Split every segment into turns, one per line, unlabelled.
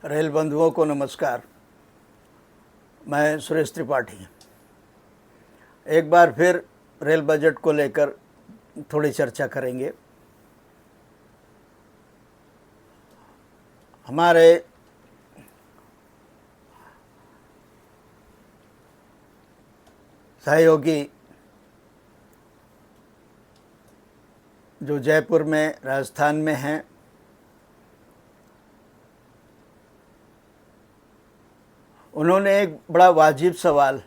Rail बंधुओं को नमस्कार। मैं सुरेश त्रिपाठी एक बार फिर रेल बजट को लेकर थोड़ी चर्चा करेंगे। हमारे सहयोगी जो जयपुर में राजस्थान में हैं, उन्होंने एक बड़ा वाजिब सवाल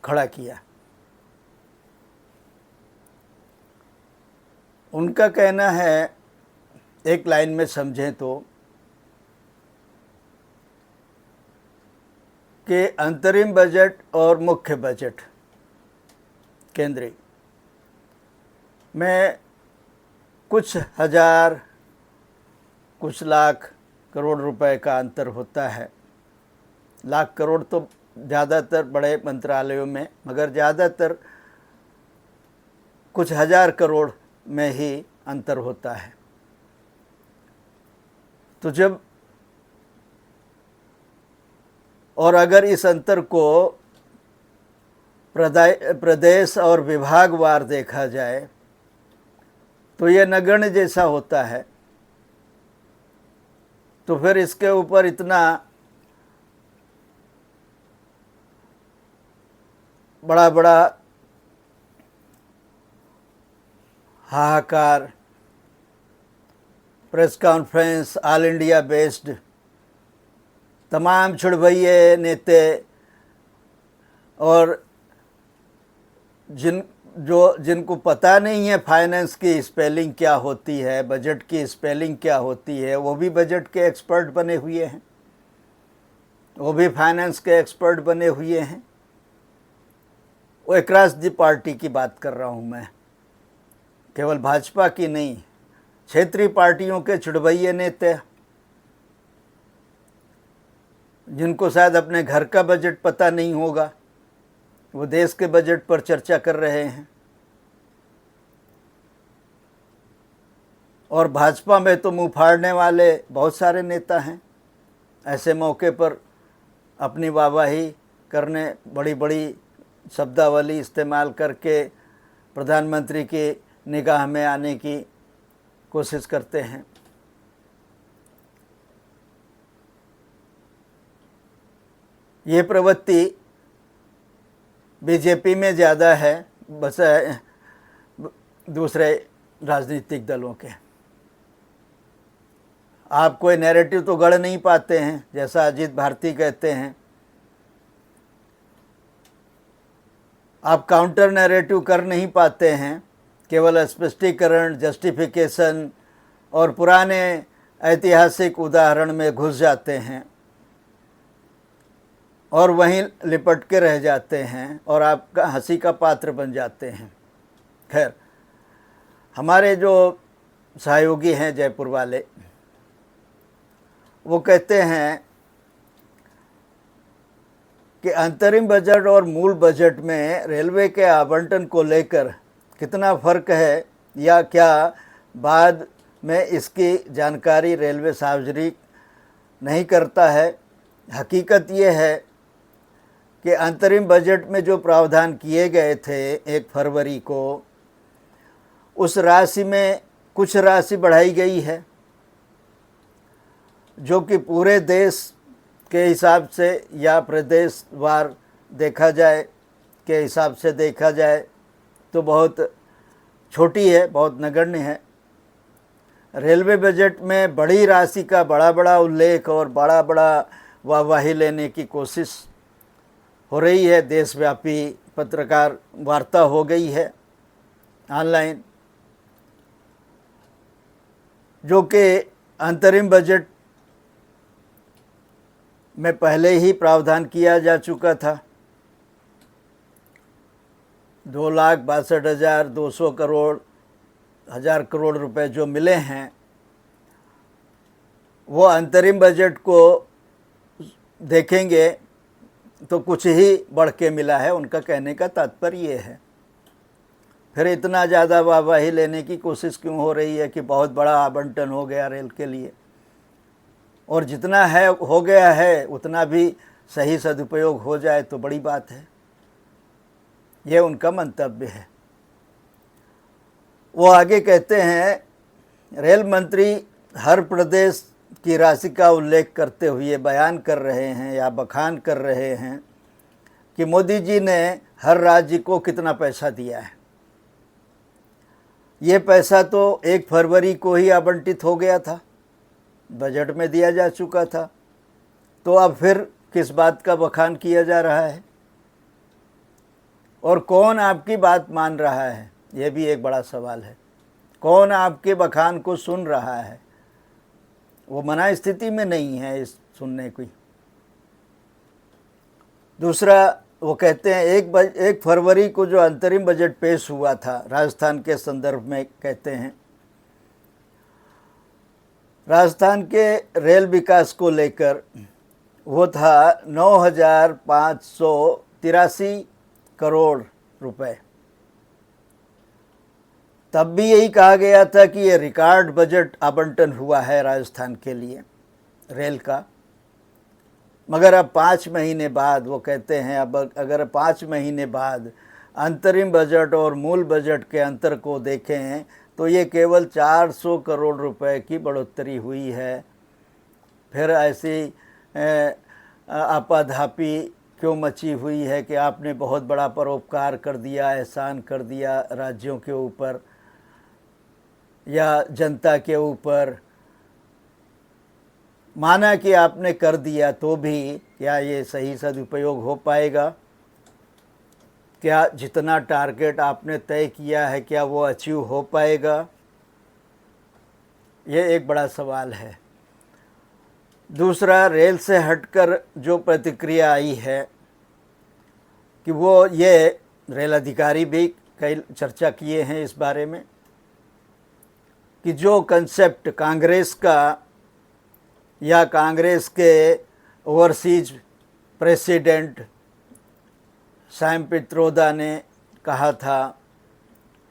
खड़ा किया। उनका कहना है, एक लाइन में समझें तो, कि अंतरिम बजट और मुख्य बजट केंद्रीय में कुछ हजार कुछ लाख करोड़ रुपए का अंतर होता है। लाख करोड़ तो ज़्यादातर बड़े मंत्रालयों में, मगर ज़्यादातर कुछ हजार करोड़ में ही अंतर होता है। तो जब और अगर इस अंतर को प्रदेश और विभागवार देखा जाए तो ये नगण्य जैसा होता है। तो फिर इसके ऊपर इतना बड़ा बड़ा हाहाकार, press conference, all India based तमाम छुड़भैये नेते और जिनको पता नहीं है फाइनेंस की स्पेलिंग क्या होती है, बजट की स्पेलिंग क्या होती है, वो भी बजट के एक्सपर्ट बने हुए हैं, वो भी फाइनेंस के एक्सपर्ट बने हुए हैं। वो अक्रॉस द पार्टी की बात कर रहा हूँ मैं, केवल भाजपा की नहीं, क्षेत्रीय पार्टियों के छुड़भैये नेता जिनको शायद अपने घर का बजट पता नहीं होगा, वो देश के बजट पर चर्चा कर रहे हैं। और भाजपा में तो मुंह फाड़ने वाले बहुत सारे नेता हैं। ऐसे मौके पर अपनी वाहवाही करने, बड़ी बड़ी शब्दावली इस्तेमाल करके प्रधानमंत्री की निगाह में आने की कोशिश करते हैं। ये प्रवृत्ति बीजेपी में ज़्यादा है बस दूसरे राजनीतिक दलों के। आप कोई नैरेटिव तो गढ़ नहीं पाते हैं, जैसा अजीत भारती कहते हैं। आप काउंटर नैरेटिव कर नहीं पाते हैं, केवल स्पष्टीकरण, जस्टिफिकेशन और पुराने ऐतिहासिक उदाहरण में घुस जाते हैं और वहीं लिपट के रह जाते हैं और आपका हंसी का पात्र बन जाते हैं। खैर, हमारे जो सहयोगी हैं जयपुर वाले, वो कहते हैं कि अंतरिम बजट और मूल बजट में रेलवे के आवंटन को लेकर कितना फ़र्क है, या क्या बाद में इसकी जानकारी रेलवे सार्वजनिक नहीं करता है। हकीकत ये है कि अंतरिम बजट में जो प्रावधान किए गए थे 1 फरवरी को, उस राशि में कुछ राशि बढ़ाई गई है, जो कि पूरे देश के हिसाब से या प्रदेशवार देखा जाए के हिसाब से देखा जाए तो बहुत छोटी है, बहुत नगण्य है। रेलवे बजट में बड़ी राशि का बड़ा बड़ा उल्लेख और बड़ा बड़ा वाहवाही लेने की कोशिश हो रही है। देशव्यापी पत्रकार वार्ता हो गई है ऑनलाइन, जो कि अंतरिम बजट में पहले ही प्रावधान किया जा चुका था। 2,62,200 करोड़ रुपए जो मिले हैं, वो अंतरिम बजट को देखेंगे तो कुछ ही बढ़ के मिला है। उनका कहने का तात्पर्य ये है। फिर इतना ज़्यादा वाहवाही लेने की कोशिश क्यों हो रही है कि बहुत बड़ा आवंटन हो गया रेल के लिए। और जितना है हो गया है उतना भी सही सदुपयोग हो जाए तो बड़ी बात है। ये उनका मंतव्य है। वो आगे कहते हैं, रेल मंत्री हर प्रदेश की राशि का उल्लेख करते हुए बयान कर रहे हैं या बखान कर रहे हैं कि मोदी जी ने हर राज्य को कितना पैसा दिया है। ये पैसा तो 1 फरवरी को ही आवंटित हो गया था, बजट में दिया जा चुका था, तो अब फिर किस बात का बखान किया जा रहा है और कौन आपकी बात मान रहा है, ये भी एक बड़ा सवाल है। कौन आपके बखान को सुन रहा है? वो मना स्थिति में नहीं है इस सुनने की। दूसरा, वो कहते हैं 1 फरवरी को जो अंतरिम बजट पेश हुआ था राजस्थान के संदर्भ में, कहते हैं राजस्थान के रेल विकास को लेकर वो था 9,583 करोड़ रुपए। तब भी यही कहा गया था कि ये रिकॉर्ड बजट आवंटन हुआ है राजस्थान के लिए रेल का। मगर अब 5 महीने बाद वो कहते हैं, अब अगर 5 महीने बाद अंतरिम बजट और मूल बजट के अंतर को देखें तो ये केवल 400 करोड़ रुपए की बढ़ोतरी हुई है। फिर ऐसी आपाधापी क्यों मची हुई है कि आपने बहुत बड़ा परोपकार कर दिया, एहसान कर दिया राज्यों के ऊपर या जनता के ऊपर। माना कि आपने कर दिया तो भी क्या ये सही सदुपयोग हो पाएगा? क्या जितना टारगेट आपने तय किया है क्या वो अचीव हो पाएगा? ये एक बड़ा सवाल है। दूसरा, रेल से हटकर जो प्रतिक्रिया आई है कि वो ये रेल अधिकारी भी कई चर्चा किए हैं इस बारे में कि जो कंसेप्ट कांग्रेस का या कांग्रेस के ओवरसीज प्रेसिडेंट सैम पित्रोदा ने कहा था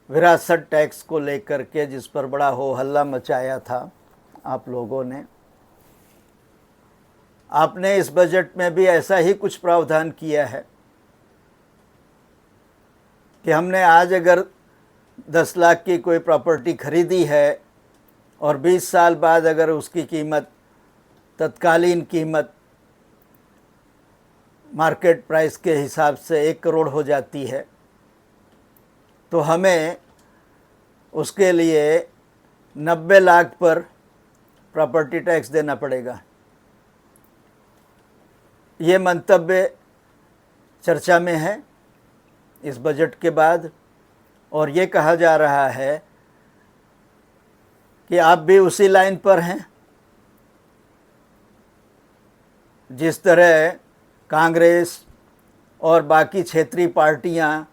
विरासत टैक्स को लेकर के, जिस पर बड़ा हो हल्ला मचाया था आप लोगों ने, आपने इस बजट में भी ऐसा ही कुछ प्रावधान किया है कि हमने आज अगर 10 लाख की कोई प्रॉपर्टी खरीदी है और 20 साल बाद अगर उसकी कीमत, तत्कालीन कीमत मार्केट प्राइस के हिसाब से 1 करोड़ हो जाती है तो हमें उसके लिए 90 लाख पर प्रॉपर्टी टैक्स देना पड़ेगा। ये मंतव्य चर्चा में है इस बजट के बाद और ये कहा जा रहा है कि आप भी उसी लाइन पर हैं। जिस तरह कांग्रेस और बाकी क्षेत्रीय पार्टियां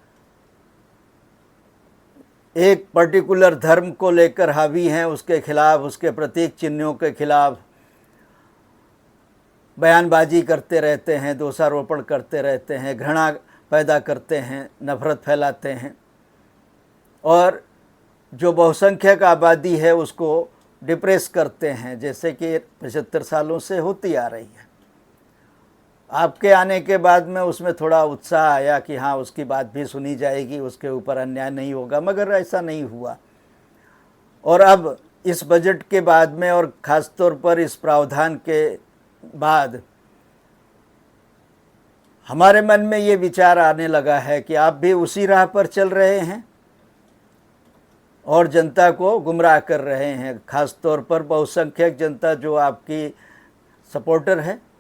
एक पर्टिकुलर धर्म को लेकर हावी हैं, उसके खिलाफ, उसके प्रतीक चिन्हों के खिलाफ बयानबाजी करते रहते हैं, दोषारोपण करते रहते हैं, घृणा पैदा करते हैं, नफरत फैलाते हैं और जो बहुसंख्यक आबादी है उसको डिप्रेस करते हैं, जैसे कि 75 सालों से होती आ रही है। आपके आने के बाद में उसमें थोड़ा उत्साह आया कि हाँ उसकी बात भी सुनी जाएगी, उसके ऊपर अन्याय नहीं होगा, मगर ऐसा नहीं हुआ। और अब इस बजट के बाद में और ख़ास तौर पर इस प्रावधान के बाद हमारे मन में ये विचार आने लगा है कि आप भी उसी राह पर चल रहे हैं और जनता को गुमराह कर रहे हैं, ख़ास तौर पर बहुसंख्यक जनता जो आपकी सपोर्टर है।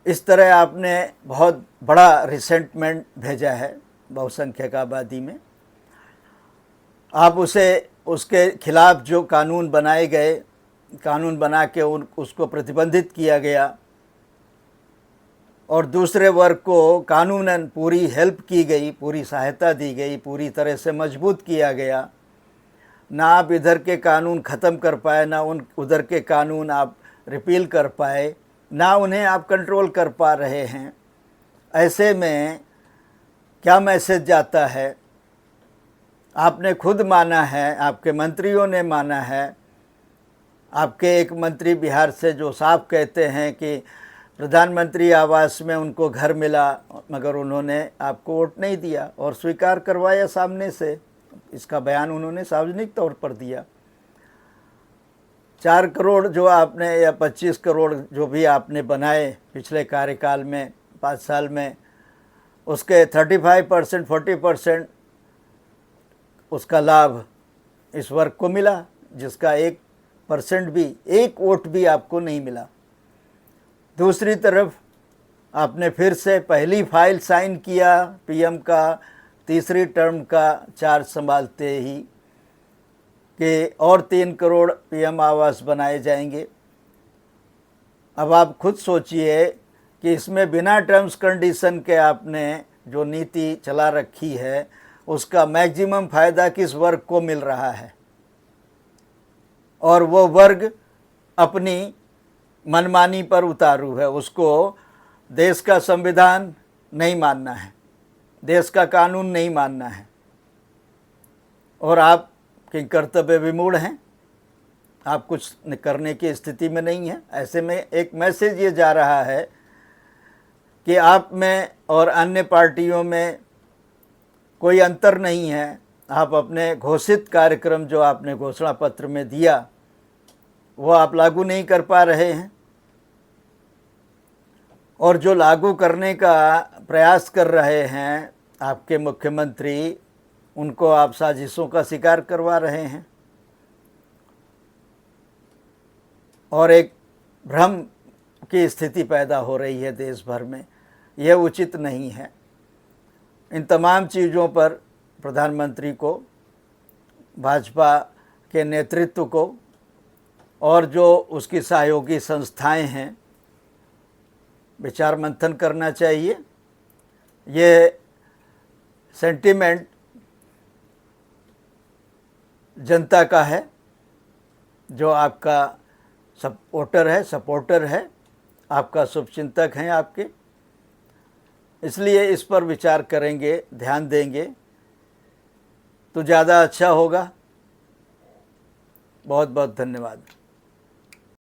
इस तरह आपने बहुत बड़ा रिसेंटमेंट भेजा है बहुसंख्यक आबादी में। आप उसके खिलाफ जो कानून बनाए गए, कानून बना के उसको प्रतिबंधित किया गया और दूसरे वर्ग को कानूनन पूरी हेल्प की गई, पूरी सहायता दी गई, पूरी तरह से मजबूत किया गया। ना आप इधर के कानून ख़त्म कर पाए, ना उधर के कानून आप रिपील कर पाए, ना उन्हें आप कंट्रोल कर पा रहे हैं। ऐसे में क्या मैसेज जाता है आपने खुद माना है, आपके मंत्रियों ने माना है। आपके एक मंत्री बिहार से जो साफ कहते हैं कि प्रधानमंत्री आवास में उनको घर मिला, मगर उन्होंने आपको वोट नहीं दिया और स्वीकार करवाया सामने से। इसका बयान उन्होंने सार्वजनिक तौर पर दिया। 4 करोड़ जो आपने या 25 करोड़ जो भी आपने बनाए पिछले कार्यकाल में 5 साल में, उसके 35% 40% उसका लाभ इस वर्ग को मिला, जिसका 1% भी, 1 वोट भी आपको नहीं मिला। दूसरी तरफ आपने फिर से पहली फाइल साइन किया पीएम का, तीसरी टर्म का चार्ज संभालते ही कि और 3 करोड़ पीएम आवास बनाए जाएंगे। अब आप खुद सोचिए कि इसमें बिना टर्म्स कंडीशन के आपने जो नीति चला रखी है, उसका मैक्सिमम फ़ायदा किस वर्ग को मिल रहा है, और वो वर्ग अपनी मनमानी पर उतारू है। उसको देश का संविधान नहीं मानना है, देश का कानून नहीं मानना है, और आप कि कर्तव्य विमूढ़ हैं, आप कुछ करने की स्थिति में नहीं हैं। ऐसे में एक मैसेज ये जा रहा है कि आप में और अन्य पार्टियों में कोई अंतर नहीं है। आप अपने घोषित कार्यक्रम जो आपने घोषणा पत्र में दिया, वो आप लागू नहीं कर पा रहे हैं, और जो लागू करने का प्रयास कर रहे हैं आपके मुख्यमंत्री, उनको आप साजिशों का शिकार करवा रहे हैं, और एक भ्रम की स्थिति पैदा हो रही है देश भर में। यह उचित नहीं है। इन तमाम चीज़ों पर प्रधानमंत्री को, भाजपा के नेतृत्व को और जो उसकी सहयोगी संस्थाएं हैं, विचार मंथन करना चाहिए। ये सेंटिमेंट जनता का है, जो आपका सपोर्टर है, आपका शुभचिंतक हैं आपके। इसलिए इस पर विचार करेंगे, ध्यान देंगे तो ज़्यादा अच्छा होगा। बहुत बहुत धन्यवाद।